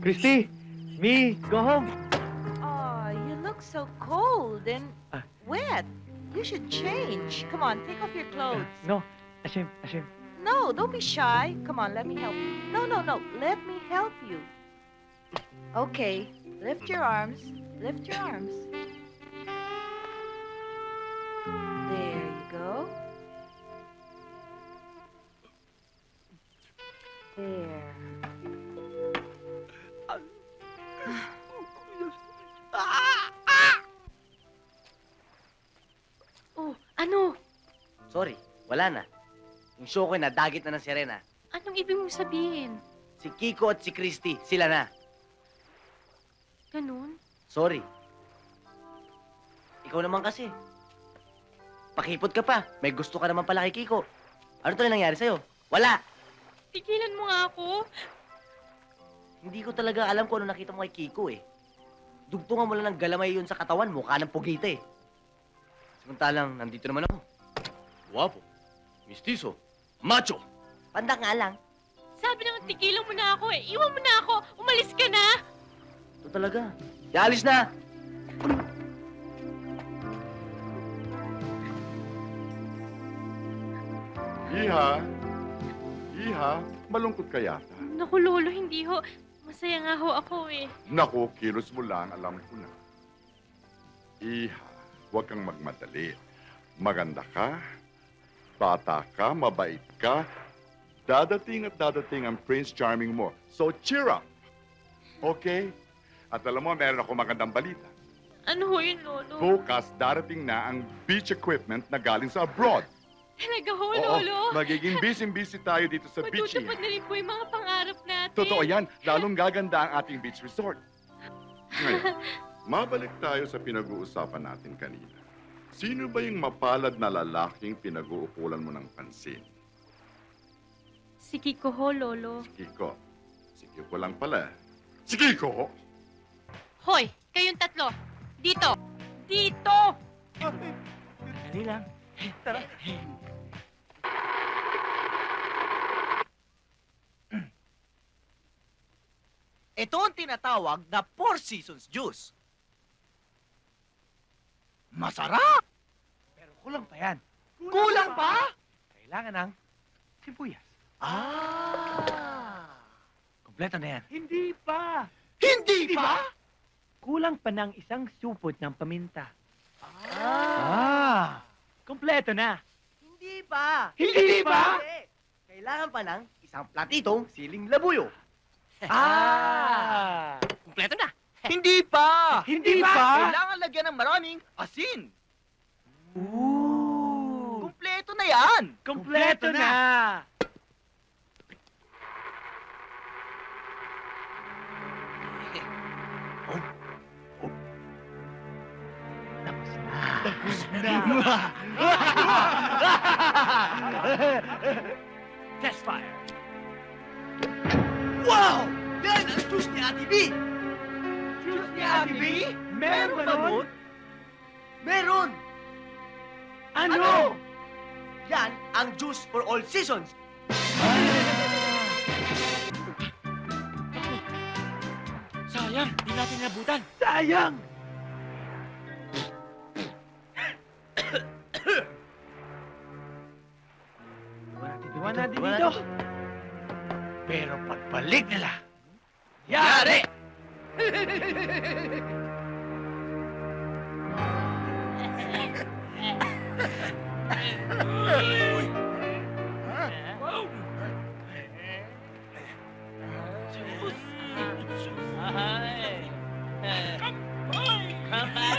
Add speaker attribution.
Speaker 1: Christy, me, go home.
Speaker 2: Oh, you look so cold and
Speaker 1: Ah.
Speaker 2: wet. You should change. Come on, take off your clothes.
Speaker 1: No, Ashim.
Speaker 2: No, don't be shy. Come on, let me help you. No. Let me help you. Okay, lift your arms. Lift your arms. There you go. There.
Speaker 3: Oh, ano?
Speaker 4: Sorry, wala na. Yung show ko nadagit na ng sirena.
Speaker 3: Anong ibig mong sabihin?
Speaker 4: Si Kiko at si Christy, sila na.
Speaker 3: Ganun?
Speaker 4: Sorry. Ikaw naman kasi. Pakipot ka pa. May gusto ka naman pala kay Kiko. Ano tuloy nangyari sa'yo? Wala!
Speaker 3: Tigilan mo nga ako.
Speaker 4: Hindi ko talaga alam kung ano nakita mo kay Kiko eh. Dugtungan mo lang ng galamay yun sa katawan, mukha ng pugita eh. Samantalang, nandito naman ako. Guwapo, mistiso, macho. Pandak nga lang.
Speaker 3: Sabi nang tigilan mo na ako eh. Iwan mo na ako. Umalis ka na.
Speaker 4: Ito talaga. Alis na!
Speaker 5: Iha, malungkot ka yata.
Speaker 3: Naku, Lolo, hindi ho. Masaya nga ho ako eh.
Speaker 5: Naku, kilos mo lang, alam ko na. Iha, huwag kang magmadali. Maganda ka, bata ka, mabait ka. Dadating at dadating ang Prince Charming mo. So cheer up. Okay? At alam mo, meron ako magandang balita.
Speaker 3: Ano ho yun, Lolo?
Speaker 5: Bukas, darating na ang beach equipment na galing sa abroad.
Speaker 3: Talaga ho,
Speaker 5: Oo,
Speaker 3: Lolo?
Speaker 5: magiging busy-busy tayo dito sa beach.
Speaker 3: Matutupad na rin po yung mga pangarap natin.
Speaker 5: Totoo yan. Lalong gaganda ang ating beach resort. Ngayon, mabalik tayo sa pinag-uusapan natin kanina. Sino ba yung mapalad na lalaking pinag-uukulan mo ng pansin?
Speaker 3: Si Kiko ho, Lolo.
Speaker 5: Si Kiko. Si Kiko lang pala. Si Kiko!
Speaker 3: Hoy, kayong tatlo. Dito. Dito!
Speaker 1: Dali lang. Tara.
Speaker 6: Ito ang tinatawag na Four Seasons Juice. Masarap!
Speaker 1: Pero kulang pa yan.
Speaker 6: Kulang pa?
Speaker 1: Kailangan ng sibuyas. Kompleto na yan.
Speaker 6: Hindi pa! Hindi pa?
Speaker 1: Kulang pa ng isang supot ng paminta. Kompleto na.
Speaker 4: Hindi pa!
Speaker 6: Hindi pa?
Speaker 4: Hindi. Kailangan pa ng isang platitong siling labuyo.
Speaker 6: Kumpleto na. Hindi pa!
Speaker 1: Hindi pa?
Speaker 6: Kailangan lagyan ng maraming asin.
Speaker 1: Ooh!
Speaker 6: Kumpleto na yan!
Speaker 1: Kompleto na! Tapos na. Test fire.
Speaker 6: Wow! Yan ang juice ni Ate B! Juice ni Ate B?
Speaker 1: Meron ba nun?
Speaker 4: Meron!
Speaker 1: Ano?
Speaker 4: Yan ang juice for all seasons.
Speaker 1: Sayang, di natin nabutan. Sayang! Iwan natin dito. Pero pagbalik nila, yari! Come back!